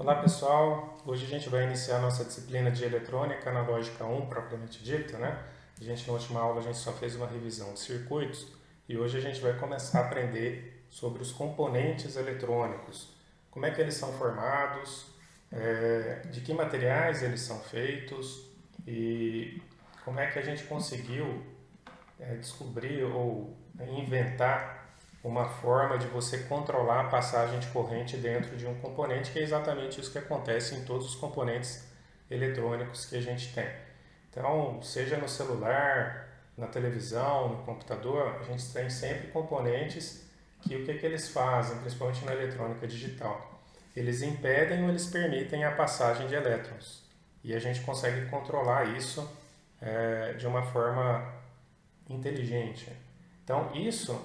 Olá pessoal, hoje a gente vai iniciar a nossa disciplina de eletrônica analógica 1, propriamente dita, né? Na última aula a gente só fez uma revisão de circuitos e hoje a gente vai começar a aprender sobre os componentes eletrônicos, como é que eles são formados, de que materiais eles são feitos e como é que a gente conseguiu descobrir ou inventar uma forma de você controlar a passagem de corrente dentro de um componente, que é exatamente isso que acontece em todos os componentes eletrônicos que a gente tem. Então, seja no celular, na televisão, no computador, a gente tem sempre componentes que que eles fazem, principalmente na eletrônica digital? Eles impedem ou eles permitem a passagem de elétrons. E a gente consegue controlar isso de uma forma inteligente. Então, isso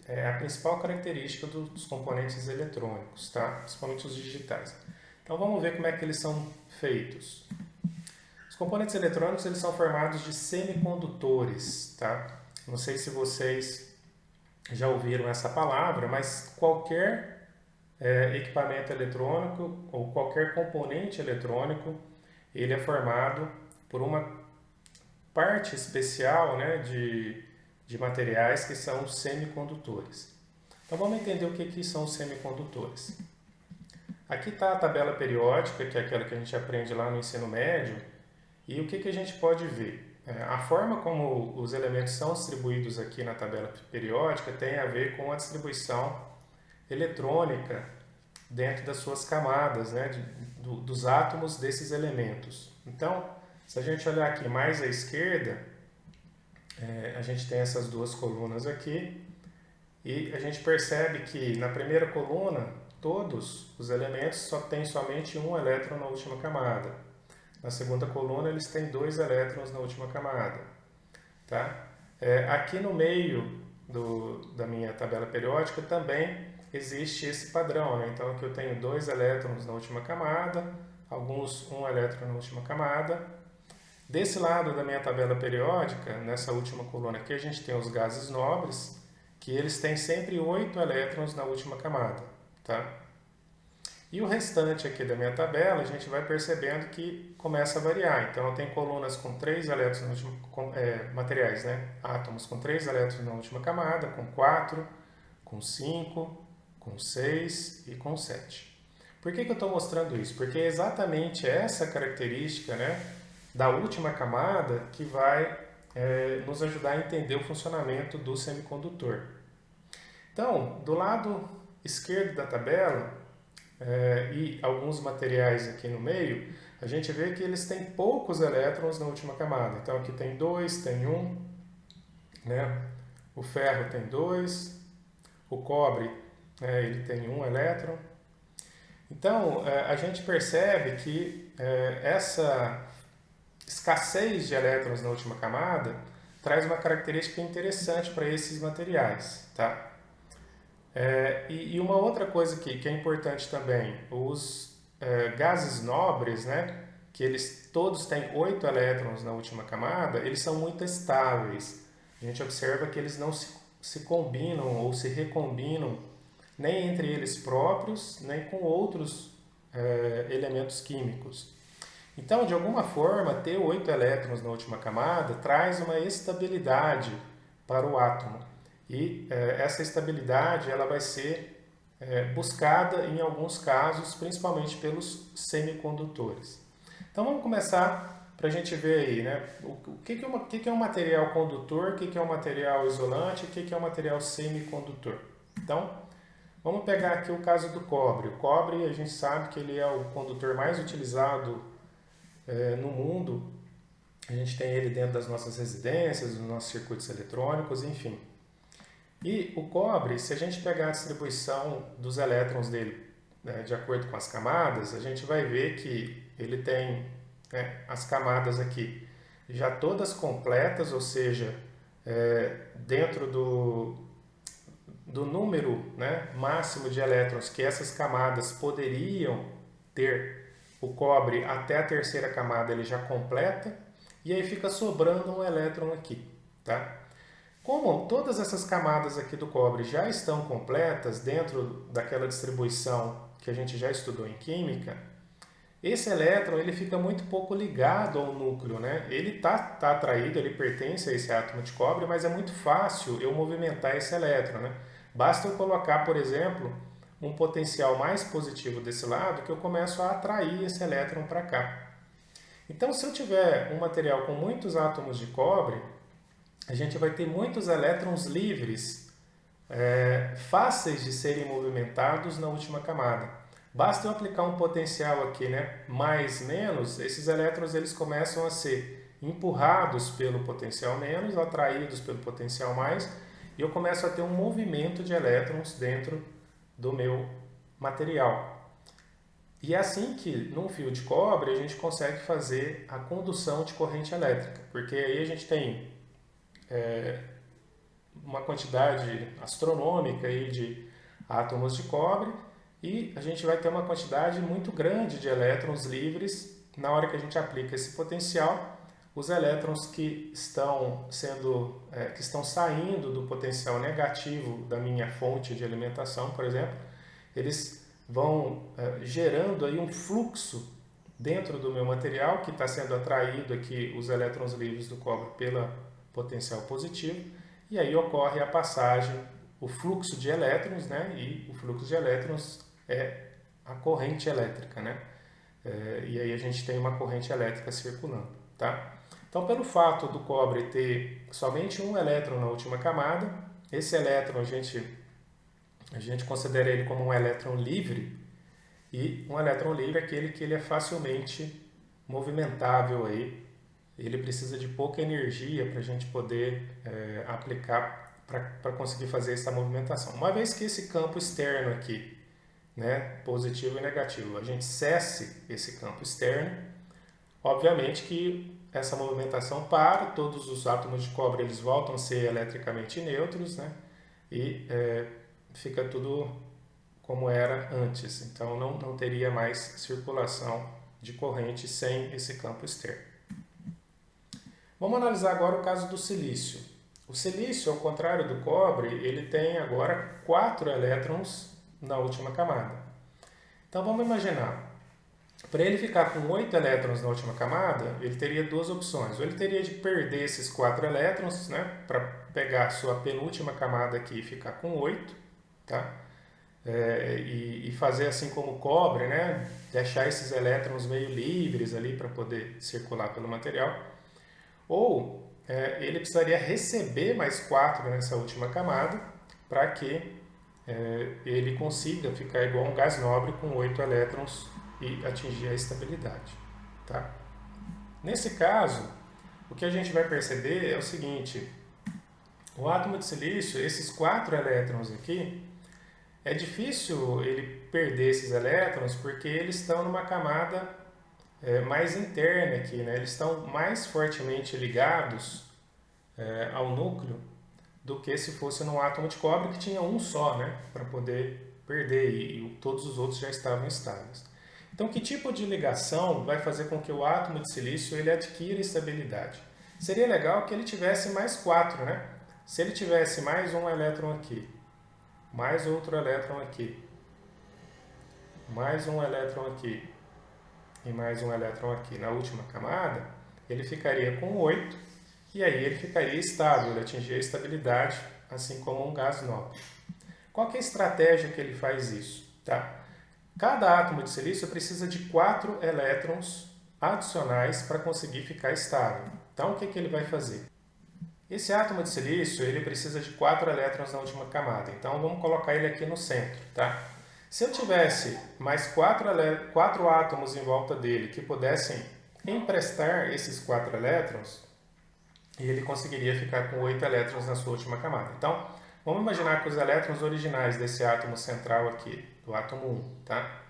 é a principal característica dos componentes eletrônicos, tá? Principalmente os digitais. Então, vamos ver como é que eles são feitos. Os componentes eletrônicos eles são formados de semicondutores, tá? Não sei se vocês já ouviram essa palavra, mas qualquer equipamento eletrônico ou qualquer componente eletrônico, ele é formado por uma parte especial, né, de materiais que são semicondutores. Então vamos entender o que são os semicondutores. Aqui está a tabela periódica, que é aquela que a gente aprende lá no ensino médio, e o que a gente pode ver? A forma como os elementos são distribuídos aqui na tabela periódica tem a ver com a distribuição eletrônica dentro das suas camadas, né, dos átomos desses elementos. Então, se a gente olhar aqui mais à esquerda, a gente tem essas duas colunas aqui e a gente percebe que na primeira coluna todos os elementos só têm somente um elétron na última camada. Na segunda coluna eles têm dois elétrons na última camada. Tá? Aqui no meio da minha tabela periódica também existe esse padrão. Né? Então aqui eu tenho dois elétrons na última camada, alguns um elétron na última camada. Desse lado da minha tabela periódica, nessa última coluna aqui, a gente tem os gases nobres, que eles têm sempre 8 elétrons na última camada. Tá? E o restante aqui da minha tabela, a gente vai percebendo que começa a variar. Então, eu tenho colunas com 3 elétrons na última, materiais, né? Átomos com 3 elétrons na última camada, com 4, com 5, com 6 e com 7. Por que eu estou mostrando isso? Porque é exatamente essa característica, né, da última camada que vai nos ajudar a entender o funcionamento do semicondutor. Então, do lado esquerdo da tabela, e alguns materiais aqui no meio, a gente vê que eles têm poucos elétrons na última camada. Então aqui tem 2, tem 1, né? O ferro tem 2, o cobre ele tem 1 elétron. Então a gente percebe que essa escassez de elétrons na última camada traz uma característica interessante para esses materiais, tá? E uma outra coisa que é importante também, os gases nobres, né, que eles todos têm 8 elétrons na última camada, eles são muito estáveis. A gente observa que eles não se combinam ou se recombinam nem entre eles próprios, nem com outros elementos químicos. Então, de alguma forma, ter 8 elétrons na última camada traz uma estabilidade para o átomo. E essa estabilidade ela vai ser buscada em alguns casos, principalmente pelos semicondutores. Então vamos começar para a gente ver aí, né? O que é um material condutor, o que é um material isolante, o que é um material semicondutor. Então, vamos pegar aqui o caso do cobre. O cobre, a gente sabe que ele é o condutor mais utilizado no mundo. A gente tem ele dentro das nossas residências, dos nossos circuitos eletrônicos, enfim. E o cobre, se a gente pegar a distribuição dos elétrons dele, né, de acordo com as camadas, a gente vai ver que ele tem as camadas aqui já todas completas, ou seja, dentro do número, né, máximo de elétrons que essas camadas poderiam ter, o cobre até a terceira camada ele já completa, e aí fica sobrando um elétron aqui. Tá? Como todas essas camadas aqui do cobre já estão completas dentro daquela distribuição que a gente já estudou em química, esse elétron ele fica muito pouco ligado ao núcleo, né? Ele tá atraído, ele pertence a esse átomo de cobre, mas é muito fácil eu movimentar esse elétron, né? Basta eu colocar, por exemplo, um potencial mais positivo desse lado que eu começo a atrair esse elétron para cá. Então, se eu tiver um material com muitos átomos de cobre, a gente vai ter muitos elétrons livres, fáceis de serem movimentados na última camada. Basta eu aplicar um potencial aqui, né, mais menos, esses elétrons eles começam a ser empurrados pelo potencial menos, atraídos pelo potencial mais, e eu começo a ter um movimento de elétrons dentro do meu material. E é assim que, num fio de cobre, a gente consegue fazer a condução de corrente elétrica, porque aí a gente tem uma quantidade astronômica aí de átomos de cobre e a gente vai ter uma quantidade muito grande de elétrons livres na hora que a gente aplica esse potencial. Os elétrons que estão saindo do potencial negativo da minha fonte de alimentação, por exemplo, eles vão gerando aí um fluxo dentro do meu material que está sendo atraído aqui os elétrons livres do cobre pela potencial positivo, e aí ocorre a passagem, o fluxo de elétrons, né? E o fluxo de elétrons é a corrente elétrica, né? E aí a gente tem uma corrente elétrica circulando, tá? Então, pelo fato do cobre ter somente um elétron na última camada, esse elétron a gente considera ele como um elétron livre, e um elétron livre é aquele que ele é facilmente movimentável aí. Ele precisa de pouca energia para a gente poder aplicar para conseguir fazer essa movimentação. Uma vez que esse campo externo aqui, né, positivo e negativo, a gente cesse esse campo externo, obviamente que essa movimentação para, todos os átomos de cobre eles voltam a ser eletricamente neutros, né, e fica tudo como era antes. Então não teria mais circulação de corrente sem esse campo externo. Vamos analisar agora o caso do silício. O silício, ao contrário do cobre, ele tem agora 4 elétrons na última camada. Então vamos imaginar, para ele ficar com 8 elétrons na última camada, ele teria duas opções. Ou ele teria de perder esses 4 elétrons, né, para pegar a sua penúltima camada aqui e ficar com 8, tá? E fazer assim como o cobre, né, deixar esses elétrons meio livres ali para poder circular pelo material. Ou ele precisaria receber mais 4 nessa última camada para que ele consiga ficar igual a um gás nobre com 8 elétrons e atingir a estabilidade. Tá? Nesse caso, o que a gente vai perceber é o seguinte: o átomo de silício, esses 4 elétrons aqui, é difícil ele perder esses elétrons porque eles estão numa camada mais interna aqui, né? Eles estão mais fortemente ligados ao núcleo do que se fosse num átomo de cobre que tinha um só, né? Para poder perder e todos os outros já estavam estáveis. Então, que tipo de ligação vai fazer com que o átomo de silício ele adquira estabilidade? Seria legal que ele tivesse mais 4, né? Se ele tivesse mais um elétron aqui, mais outro elétron aqui, mais um elétron aqui e mais um elétron aqui na última camada, ele ficaria com 8 e aí ele ficaria estável, ele atingiria a estabilidade, assim como um gás nobre. Qual que é a estratégia que ele faz isso? Tá? Cada átomo de silício precisa de 4 elétrons adicionais para conseguir ficar estável. Então, o que ele vai fazer? Esse átomo de silício ele precisa de 4 elétrons na última camada. Então, vamos colocar ele aqui no centro. Tá? Se eu tivesse mais 4 átomos em volta dele que pudessem emprestar esses 4 elétrons, ele conseguiria ficar com 8 elétrons na sua última camada. Então, vamos imaginar que os elétrons originais desse átomo central aqui, do átomo 1, tá?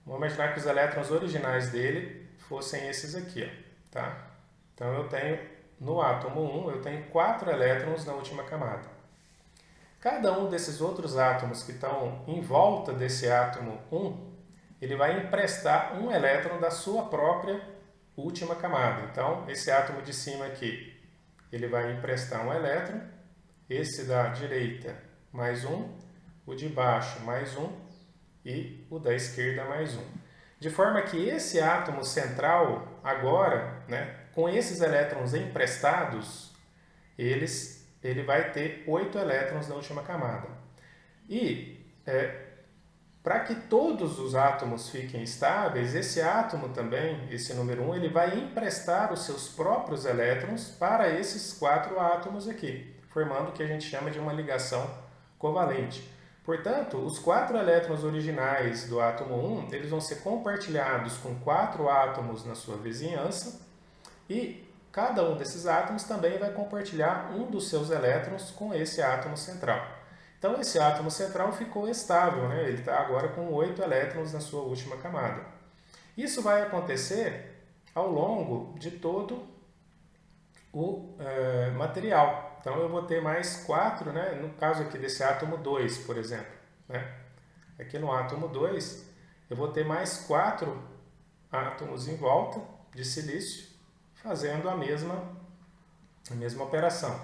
Vamos imaginar que os elétrons originais dele fossem esses aqui, ó, tá? Então, eu tenho, no átomo 1, eu tenho 4 elétrons na última camada. Cada um desses outros átomos que estão em volta desse átomo 1, ele vai emprestar um elétron da sua própria última camada. Então, esse átomo de cima aqui, ele vai emprestar um elétron, esse da direita mais um, o de baixo mais um, e o da esquerda mais 1. De forma que esse átomo central, agora, né, com esses elétrons emprestados, ele vai ter 8 elétrons na última camada. E para que todos os átomos fiquem estáveis, esse átomo também, esse número 1, ele vai emprestar os seus próprios elétrons para esses 4 átomos aqui, formando o que a gente chama de uma ligação covalente. Portanto, os 4 elétrons originais do átomo 1, eles vão ser compartilhados com 4 átomos na sua vizinhança e cada um desses átomos também vai compartilhar um dos seus elétrons com esse átomo central. Então, esse átomo central ficou estável, né? Ele está agora com 8 elétrons na sua última camada. Isso vai acontecer ao longo de todo o material. Então, eu vou ter mais 4, né? No caso aqui desse átomo 2, por exemplo. Né? Aqui no átomo 2, eu vou ter mais 4 átomos em volta de silício, fazendo a mesma operação.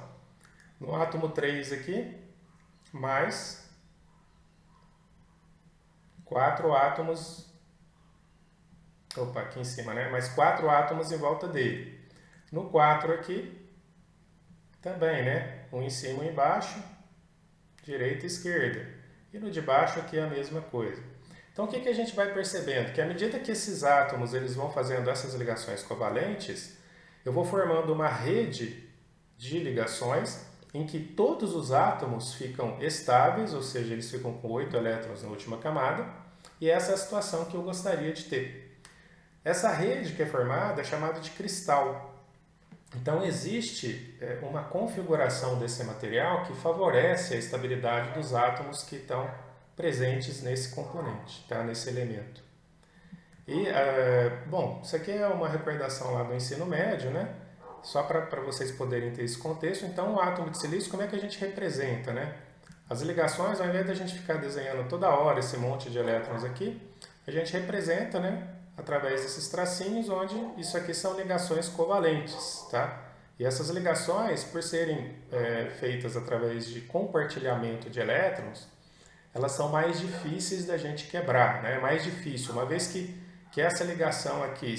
No átomo 3 aqui, mais 4 átomos, aqui em cima, né? Mais 4 átomos em volta dele. No 4 aqui, também, né? Um em cima e um embaixo, direita e esquerda. E no de baixo aqui é a mesma coisa. Então, o que a gente vai percebendo? Que à medida que esses átomos eles vão fazendo essas ligações covalentes, eu vou formando uma rede de ligações em que todos os átomos ficam estáveis, ou seja, eles ficam com 8 elétrons na última camada, e essa é a situação que eu gostaria de ter. Essa rede que é formada é chamada de cristal. Então, existe uma configuração desse material que favorece a estabilidade dos átomos que estão presentes nesse componente, tá? Nesse elemento. E, bom, isso aqui é uma recordação lá do ensino médio, né? Só para vocês poderem ter esse contexto. Então, o átomo de silício, como é que a gente representa, né? As ligações, ao invés de a gente ficar desenhando toda hora esse monte de elétrons aqui, a gente representa, né, através desses tracinhos, onde isso aqui são ligações covalentes, tá? E essas ligações, por serem feitas através de compartilhamento de elétrons, elas são mais difíceis da gente quebrar, né? É mais difícil, uma vez que essa ligação aqui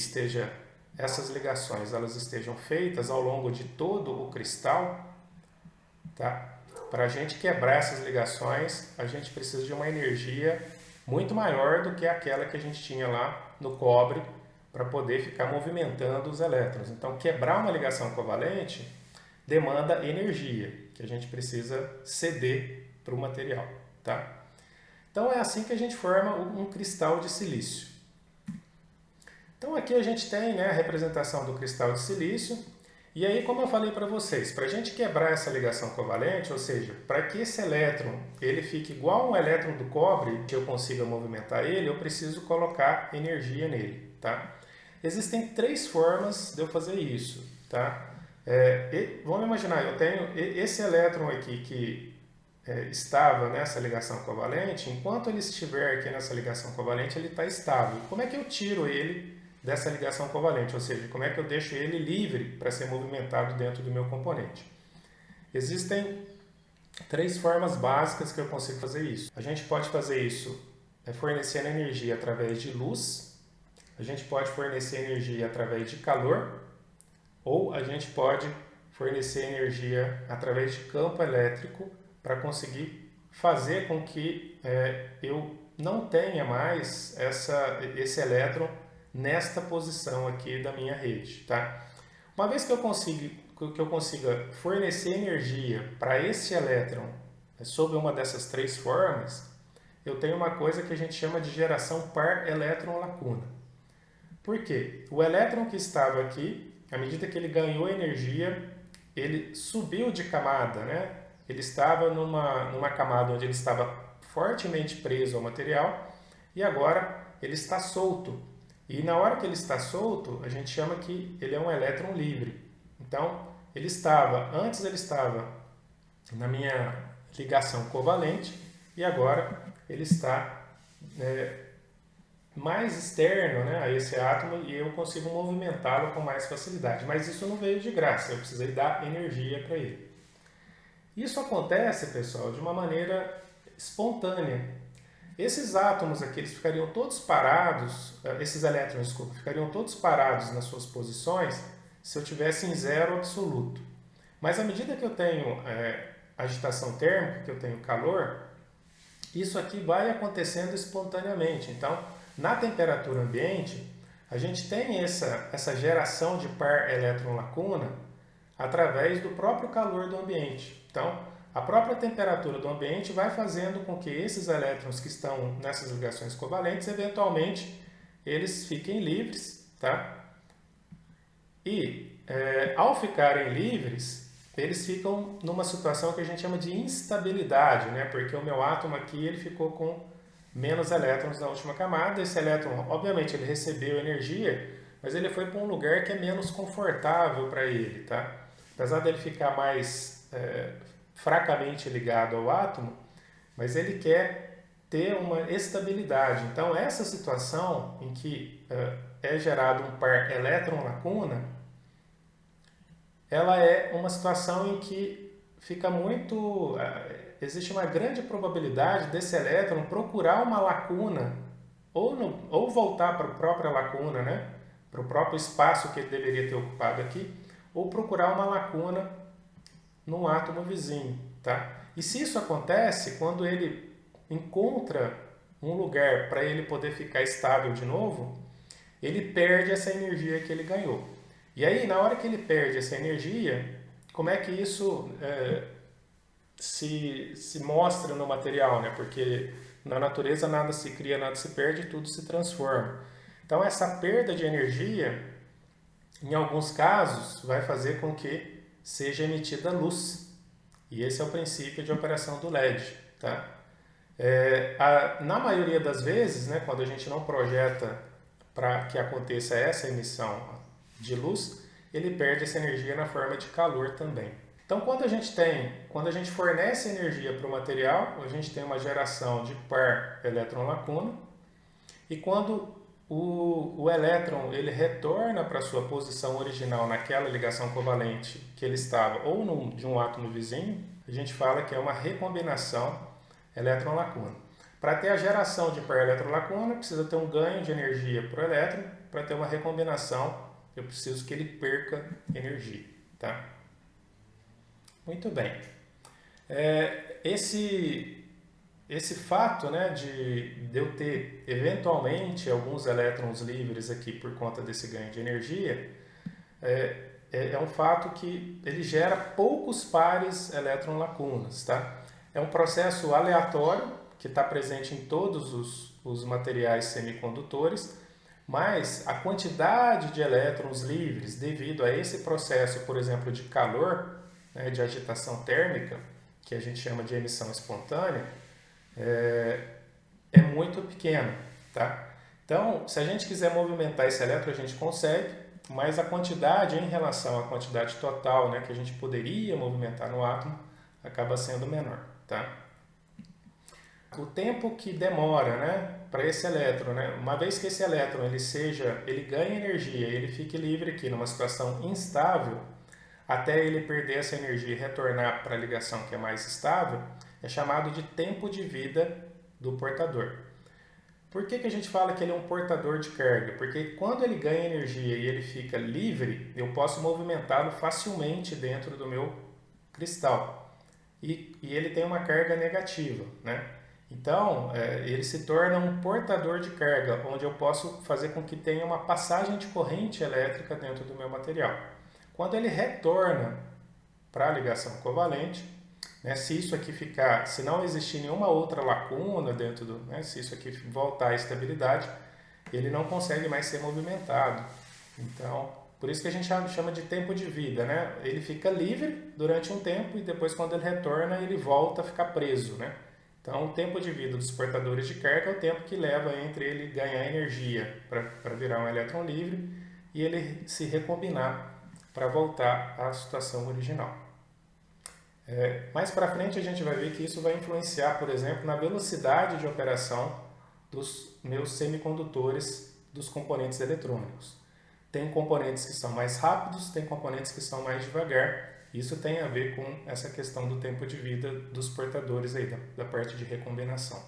essas ligações elas estejam feitas ao longo de todo o cristal, tá? Para a gente quebrar essas ligações, a gente precisa de uma energia muito maior do que aquela que a gente tinha lá no cobre para poder ficar movimentando os elétrons. Então, quebrar uma ligação covalente demanda energia, que a gente precisa ceder para o material, tá? Então, é assim que a gente forma um cristal de silício. Então, aqui a gente tem, né, a representação do cristal de silício. E aí, como eu falei para vocês, para a gente quebrar essa ligação covalente, ou seja, para que esse elétron ele fique igual um elétron do cobre, que eu consiga movimentar ele, eu preciso colocar energia nele, tá? Existem 3 formas de eu fazer isso, tá? Vamos imaginar, eu tenho esse elétron aqui que estava nessa ligação covalente, enquanto ele estiver aqui nessa ligação covalente, ele está estável. Como é que eu tiro ele dessa ligação covalente? Ou seja, como é que eu deixo ele livre para ser movimentado dentro do meu componente? Existem 3 formas básicas que eu consigo fazer isso. A gente pode fazer isso fornecendo energia através de luz, a gente pode fornecer energia através de calor, ou a gente pode fornecer energia através de campo elétrico para conseguir fazer com que eu não tenha mais esse elétron nesta posição aqui da minha rede, tá? Uma vez que eu consiga fornecer energia para esse elétron sob uma dessas 3 formas, eu tenho uma coisa que a gente chama de geração par elétron-lacuna. Por quê? O elétron que estava aqui, à medida que ele ganhou energia, ele subiu de camada, né? Ele estava numa camada onde ele estava fortemente preso ao material e agora ele está solto. E na hora que ele está solto, a gente chama que ele é um elétron livre. Então, antes ele estava na minha ligação covalente e agora ele está mais externo, né, a esse átomo e eu consigo movimentá-lo com mais facilidade. Mas isso não veio de graça, eu precisei dar energia para ele. Isso acontece, pessoal, de uma maneira espontânea. Esses átomos aqui, eles ficariam todos parados, esses elétrons, desculpa, ficariam todos parados nas suas posições se eu tivesse em zero absoluto. Mas à medida que eu tenho agitação térmica, que eu tenho calor, isso aqui vai acontecendo espontaneamente. Então, na temperatura ambiente, a gente tem essa geração de par elétron-lacuna através do próprio calor do ambiente. Então, a própria temperatura do ambiente vai fazendo com que esses elétrons que estão nessas ligações covalentes, eventualmente, eles fiquem livres, tá? E, ao ficarem livres, eles ficam numa situação que a gente chama de instabilidade, né? Porque o meu átomo aqui ele ficou com menos elétrons na última camada. Esse elétron, obviamente, ele recebeu energia, mas ele foi para um lugar que é menos confortável para ele, tá? Apesar dele ficar mais fracamente ligado ao átomo, mas ele quer ter uma estabilidade. Então, essa situação em que é gerado um par elétron-lacuna, ela é uma situação em que fica muito... existe uma grande probabilidade desse elétron procurar uma lacuna ou voltar para a própria lacuna, né? Para o próprio espaço que ele deveria ter ocupado aqui, ou procurar uma lacuna num átomo vizinho, tá? E se isso acontece, quando ele encontra um lugar para ele poder ficar estável de novo, ele perde essa energia que ele ganhou. E aí, na hora que ele perde essa energia, como é que isso se mostra no material, né? Porque na natureza nada se cria, nada se perde, tudo se transforma. Então, essa perda de energia, em alguns casos, vai fazer com que seja emitida luz. E esse é o princípio de operação do LED, tá? Na maioria das vezes, né, quando a gente não projeta para que aconteça essa emissão de luz, ele perde essa energia na forma de calor também. Então, quando a gente fornece energia para o material, a gente tem uma geração de par elétron-lacuna, e quando o elétron ele retorna para a sua posição original naquela ligação covalente que ele estava, ou de um átomo vizinho, a gente fala que é uma recombinação elétron-lacuna. Para ter a geração de par elétron-lacuna, precisa ter um ganho de energia para o elétron. Para ter uma recombinação, eu preciso que ele perca energia, tá? Muito bem. Esse fato, né, de eu ter eventualmente alguns elétrons livres aqui por conta desse ganho de energia, é um fato que ele gera poucos pares elétron-lacunas, tá? É um processo aleatório que está presente em todos os materiais semicondutores, mas a quantidade de elétrons livres devido a esse processo, por exemplo, de calor, né, de agitação térmica, que a gente chama de emissão espontânea, é muito pequena, tá? Então, se a gente quiser movimentar esse elétron, a gente consegue, mas a quantidade em relação à quantidade total, né, que a gente poderia movimentar no átomo acaba sendo menor, tá? O tempo que demora, né, para esse elétron, né, uma vez que esse elétron ele ganhe energia e ele fique livre aqui numa situação instável, até ele perder essa energia e retornar para a ligação que é mais estável, é chamado de tempo de vida do portador. Por que a gente fala que ele é um portador de carga? Porque quando ele ganha energia e ele fica livre, eu posso movimentá-lo facilmente dentro do meu cristal. E ele tem uma carga negativa, né? Então, ele se torna um portador de carga, onde eu posso fazer com que tenha uma passagem de corrente elétrica dentro do meu material. Quando ele retorna para a ligação covalente, né, se não existir nenhuma outra lacuna dentro né, se isso aqui voltar à estabilidade, ele não consegue mais ser movimentado. Então, por isso que a gente chama de tempo de vida, né? Ele fica livre durante um tempo e depois, quando ele retorna, ele volta a ficar preso, né? Então, o tempo de vida dos portadores de carga é o tempo que leva entre ele ganhar energia para virar um elétron livre e ele se recombinar para voltar à situação original. Mais para frente a gente vai ver que isso vai influenciar, por exemplo, na velocidade de operação dos meus semicondutores dos componentes eletrônicos. Tem componentes que são mais rápidos, tem componentes que são mais devagar. Isso tem a ver com essa questão do tempo de vida dos portadores aí, da parte de recombinação.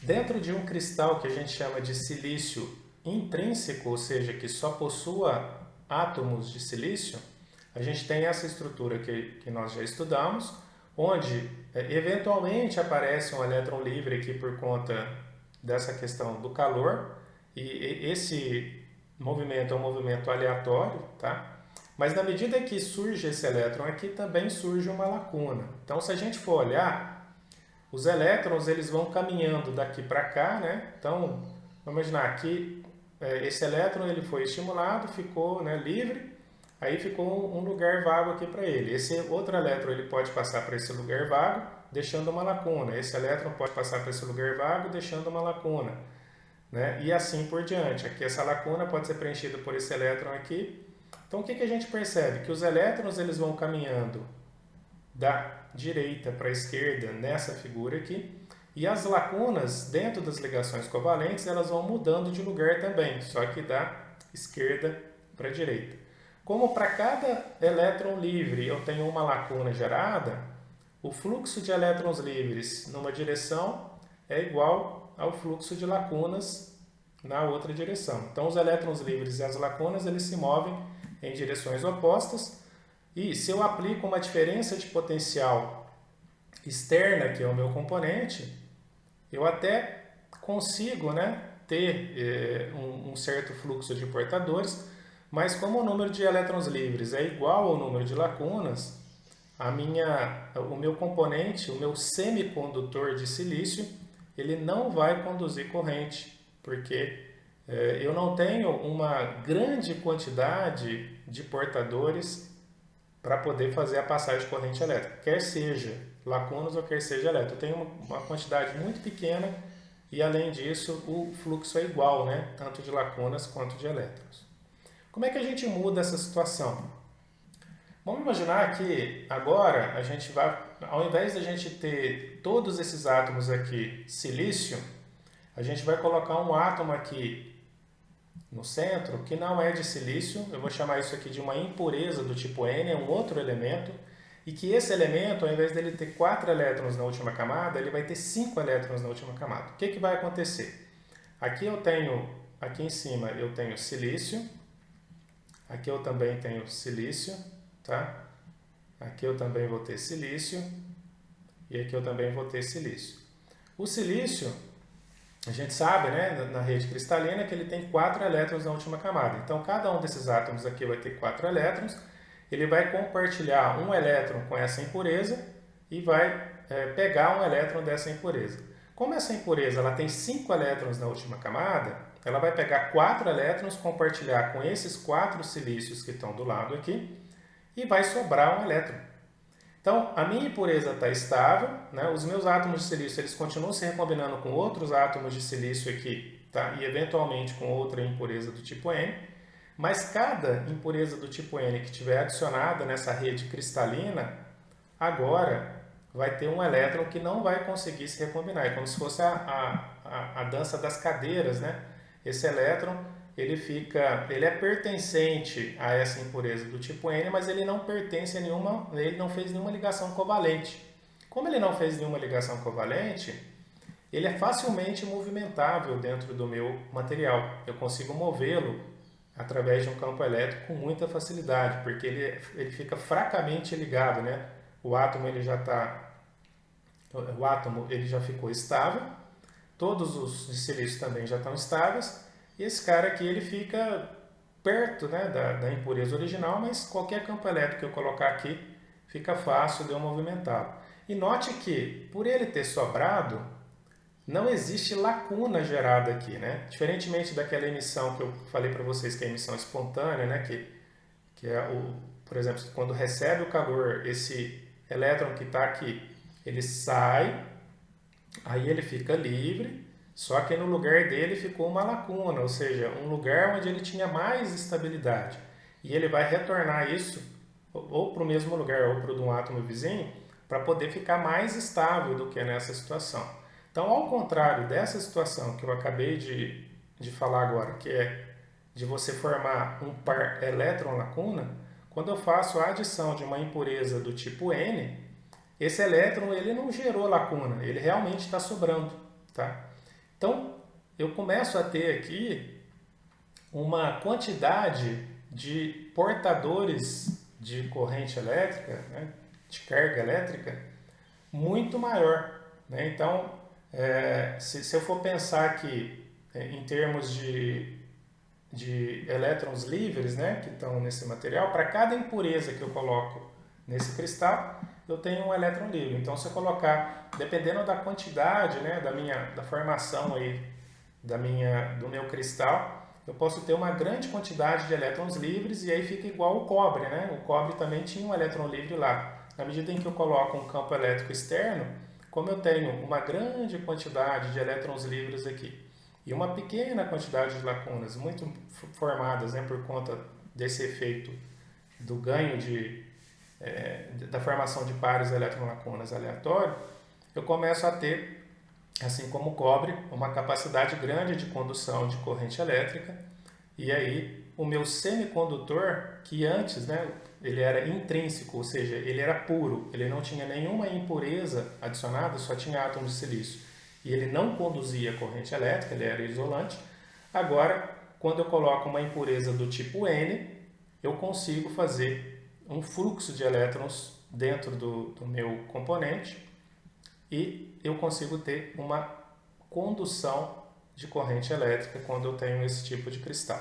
Dentro de um cristal que a gente chama de silício intrínseco, ou seja, que só possua átomos de silício, a gente tem essa estrutura que nós já estudamos, onde eventualmente aparece um elétron livre aqui por conta dessa questão do calor, e esse movimento é um movimento aleatório, tá? Mas na medida que surge esse elétron aqui, também surge uma lacuna. Então, se a gente for olhar, os elétrons eles vão caminhando daqui para cá, né? Então, vamos imaginar aqui, esse elétron ele foi estimulado, ficou, né, livre, aí ficou um lugar vago aqui para ele. Esse outro elétron ele pode passar para esse lugar vago, deixando uma lacuna. Esse elétron pode passar para esse lugar vago, deixando uma lacuna, né? E assim por diante. Aqui essa lacuna pode ser preenchida por esse elétron aqui. Então o que a gente percebe? Que os elétrons eles vão caminhando da direita para a esquerda nessa figura aqui, e as lacunas dentro das ligações covalentes elas vão mudando de lugar também, só que da esquerda para a direita. Como para cada elétron livre eu tenho uma lacuna gerada, o fluxo de elétrons livres numa direção é igual ao fluxo de lacunas na outra direção. Então os elétrons livres e as lacunas eles se movem em direções opostas, e se eu aplico uma diferença de potencial externa, que é o meu componente, eu até consigo, né, ter um certo fluxo de portadores, mas como o número de elétrons livres é igual ao número de lacunas, o meu componente, o meu semicondutor de silício, ele não vai conduzir corrente, porque eu não tenho uma grande quantidade de portadores para poder fazer a passagem de corrente elétrica, quer seja lacunas ou quer seja elétron. Eu tenho uma quantidade muito pequena e, além disso, o fluxo é igual, né? Tanto de lacunas quanto de elétrons. Como é que a gente muda essa situação? Vamos imaginar que agora a gente vai, ao invés de a gente ter todos esses átomos aqui silício, a gente vai colocar um átomo aqui no centro que não é de silício. Eu vou chamar isso aqui de uma impureza do tipo N, é um outro elemento, e que esse elemento, ao invés dele ter 4 elétrons na última camada, ele vai ter 5 elétrons na última camada. O que vai acontecer? Aqui em cima eu tenho silício, aqui eu também tenho silício, tá? Aqui eu também vou ter silício, e aqui eu também vou ter silício. O silício, a gente sabe, né, na rede cristalina, que ele tem 4 elétrons na última camada. Então, cada um desses átomos aqui vai ter 4 elétrons. Ele vai compartilhar um elétron com essa impureza e vai pegar um elétron dessa impureza. Como essa impureza ela tem 5 elétrons na última camada, ela vai pegar 4 elétrons, compartilhar com esses 4 silícios que estão do lado aqui e vai sobrar um elétron. Então, a minha impureza está estável, né? Os meus átomos de silício eles continuam se recombinando com outros átomos de silício aqui, tá? E eventualmente com outra impureza do tipo N, mas cada impureza do tipo N que tiver adicionada nessa rede cristalina, agora vai ter um elétron que não vai conseguir se recombinar. É como se fosse a dança das cadeiras, né? Esse elétron ele é pertencente a essa impureza do tipo N, mas ele não pertence a nenhuma, ele não fez nenhuma ligação covalente. Como ele não fez nenhuma ligação covalente, ele é facilmente movimentável dentro do meu material. Eu consigo movê-lo através de um campo elétrico com muita facilidade, porque ele fica fracamente ligado, né? O átomo ele já ficou estável, todos os de silício também já estão estáveis. E esse cara aqui ele fica perto, né, da impureza original, mas qualquer campo elétrico que eu colocar aqui fica fácil de eu movimentá-lo. E note que, por ele ter sobrado, não existe lacuna gerada aqui, né? Diferentemente daquela emissão que eu falei para vocês, que é a emissão espontânea, né, que é por exemplo, quando recebe o calor, esse elétron que está aqui, ele sai, aí ele fica livre. Só que no lugar dele ficou uma lacuna, ou seja, um lugar onde ele tinha mais estabilidade. E ele vai retornar isso ou para o mesmo lugar ou para um átomo vizinho para poder ficar mais estável do que nessa situação. Então, ao contrário dessa situação que eu acabei de falar agora, que é de você formar um par elétron-lacuna, quando eu faço a adição de uma impureza do tipo N, esse elétron ele não gerou lacuna, ele realmente está sobrando, tá? Então, eu começo a ter aqui uma quantidade de portadores de corrente elétrica, né, de carga elétrica, muito maior, né? Então, se eu for pensar aqui em termos de elétrons livres, né, que estão nesse material, para cada impureza que eu coloco nesse cristal, eu tenho um elétron livre. Então, se eu colocar, dependendo da quantidade, né, da formação aí, do meu cristal, eu posso ter uma grande quantidade de elétrons livres e aí fica igual o cobre, né? O cobre também tinha um elétron livre lá. Na medida em que eu coloco um campo elétrico externo, como eu tenho uma grande quantidade de elétrons livres aqui e uma pequena quantidade de lacunas muito formadas, né, por conta desse efeito do ganho da formação de pares elétron-lacunas aleatório, eu começo a ter, assim como o cobre, uma capacidade grande de condução de corrente elétrica. E aí o meu semicondutor, que antes, né, ele era intrínseco, ou seja, ele era puro, ele não tinha nenhuma impureza adicionada, só tinha átomos de silício, e ele não conduzia corrente elétrica, ele era isolante. Agora, quando eu coloco uma impureza do tipo N, eu consigo fazer um fluxo de elétrons dentro do meu componente e eu consigo ter uma condução de corrente elétrica quando eu tenho esse tipo de cristal.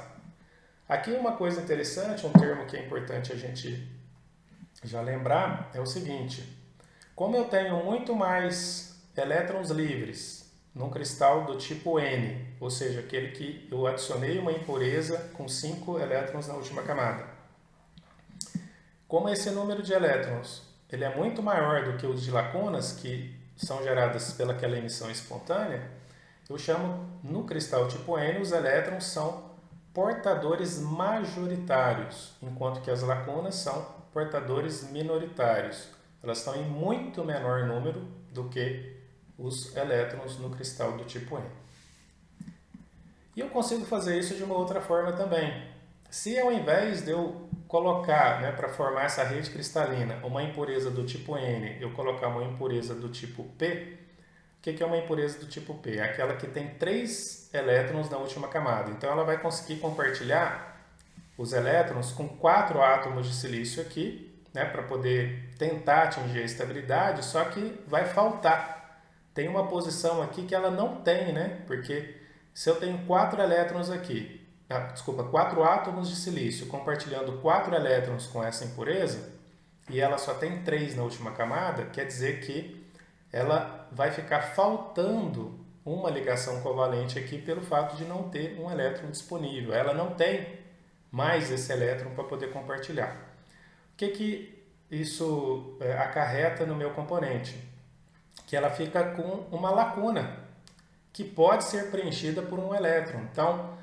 Aqui uma coisa interessante, um termo que é importante a gente já lembrar, é o seguinte: como eu tenho muito mais elétrons livres num cristal do tipo N, ou seja, aquele que eu adicionei uma impureza com 5 elétrons na última camada, como esse número de elétrons ele é muito maior do que os de lacunas, que são geradas pelaquela emissão espontânea, eu chamo no cristal tipo N os elétrons são portadores majoritários, enquanto que as lacunas são portadores minoritários. Elas estão em muito menor número do que os elétrons no cristal do tipo N. E eu consigo fazer isso de uma outra forma também. Se ao invés de eu colocar, né, para formar essa rede cristalina, uma impureza do tipo N, eu colocar uma impureza do tipo P, o que é uma impureza do tipo P? É aquela que tem 3 elétrons na última camada. Então ela vai conseguir compartilhar os elétrons com 4 átomos de silício aqui, né, para poder tentar atingir a estabilidade, só que vai faltar. Tem uma posição aqui que ela não tem, né? Porque se eu tenho 4 elétrons aqui, 4 átomos de silício compartilhando 4 elétrons com essa impureza, e ela só tem 3 na última camada, quer dizer que ela vai ficar faltando uma ligação covalente aqui pelo fato de não ter um elétron disponível. Ela não tem mais esse elétron para poder compartilhar. O que isso acarreta no meu componente? Que ela fica com uma lacuna que pode ser preenchida por um elétron. Então,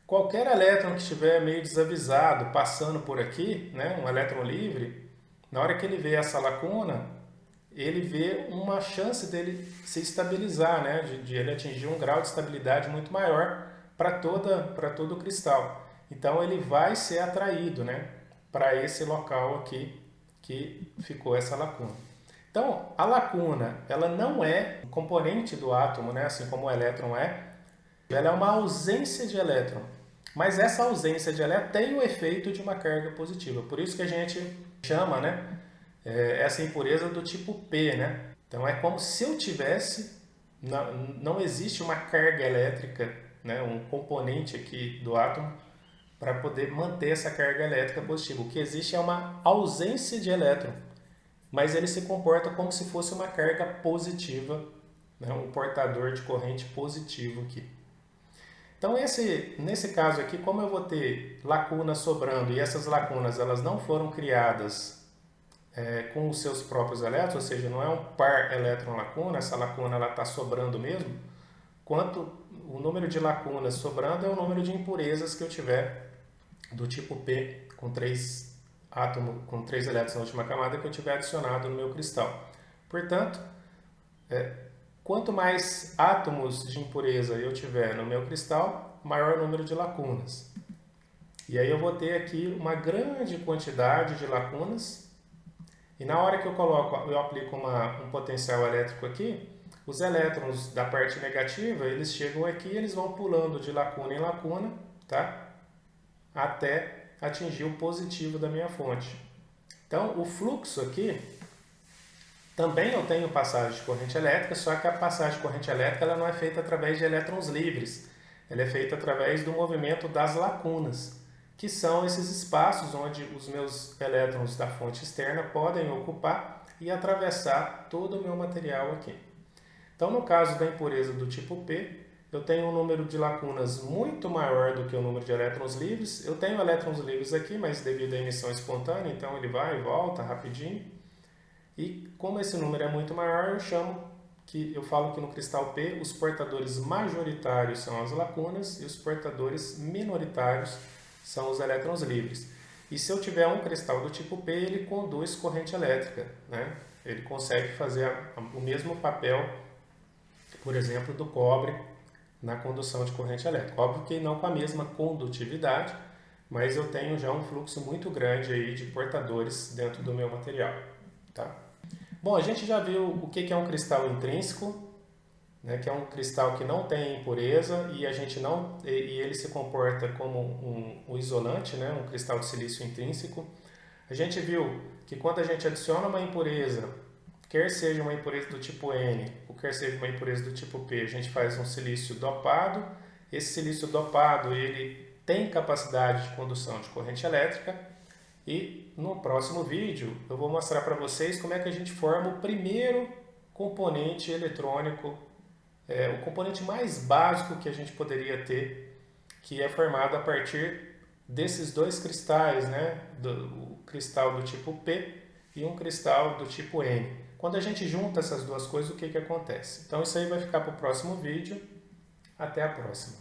qualquer elétron que estiver meio desavisado, passando por aqui, né, um elétron livre, na hora que ele vê essa lacuna, ele vê uma chance dele se estabilizar, né, de ele atingir um grau de estabilidade muito maior para todo o cristal. Então ele vai ser atraído, né, para esse local aqui que ficou essa lacuna. Então a lacuna ela não é um componente do átomo, né, assim como o elétron é. Ela é uma ausência de elétron. Mas essa ausência de elétron tem o efeito de uma carga positiva. Por isso que a gente chama, né, essa impureza do tipo P, né? Então é como se eu tivesse, não existe uma carga elétrica, né, um componente aqui do átomo para poder manter essa carga elétrica positiva. O que existe é uma ausência de elétron, mas ele se comporta como se fosse uma carga positiva, né, um portador de corrente positivo aqui. Então nesse caso aqui, como eu vou ter lacunas sobrando e essas lacunas elas não foram criadas com os seus próprios elétrons, ou seja, não é um par elétron-lacuna, essa lacuna está sobrando mesmo, quanto o número de lacunas sobrando é o número de impurezas que eu tiver do tipo P, com 3 átomos, com 3 elétrons na última camada que eu tiver adicionado no meu cristal. Portanto, quanto mais átomos de impureza eu tiver no meu cristal, maior o número de lacunas. E aí eu vou ter aqui uma grande quantidade de lacunas. E na hora que eu aplico um potencial elétrico aqui, Os elétrons da parte negativa, eles chegam aqui e eles vão pulando de lacuna em lacuna, tá? Até atingir o positivo da minha fonte. Então, o fluxo aqui, também eu tenho passagem de corrente elétrica, só que a passagem de corrente elétrica ela não é feita através de elétrons livres, ela é feita através do movimento das lacunas, que são esses espaços onde os meus elétrons da fonte externa podem ocupar e atravessar todo o meu material aqui. Então, no caso da impureza do tipo P, eu tenho um número de lacunas muito maior do que o número de elétrons livres. Eu tenho elétrons livres aqui, mas devido à emissão espontânea, então ele vai e volta rapidinho. E como esse número é muito maior, eu falo que no cristal P os portadores majoritários são as lacunas e os portadores minoritários são os elétrons livres. E se eu tiver um cristal do tipo P, ele conduz corrente elétrica, né? Ele consegue fazer o mesmo papel, por exemplo, do cobre na condução de corrente elétrica. Óbvio que não com a mesma condutividade, mas eu tenho já um fluxo muito grande aí de portadores dentro do meu material, tá? Bom, a gente já viu o que é um cristal intrínseco, né, que é um cristal que não tem impureza e ele se comporta como um isolante, né, um cristal de silício intrínseco. A gente viu que quando a gente adiciona uma impureza, quer seja uma impureza do tipo N ou quer seja uma impureza do tipo P, a gente faz um silício dopado. Esse silício dopado ele tem capacidade de condução de corrente elétrica. E no próximo vídeo eu vou mostrar para vocês como é que a gente forma o primeiro componente eletrônico, o componente mais básico que a gente poderia ter, que é formado a partir desses dois cristais, né? O cristal do tipo P e um cristal do tipo N. Quando a gente junta essas duas coisas, o que acontece? Então isso aí vai ficar para o próximo vídeo. Até a próxima.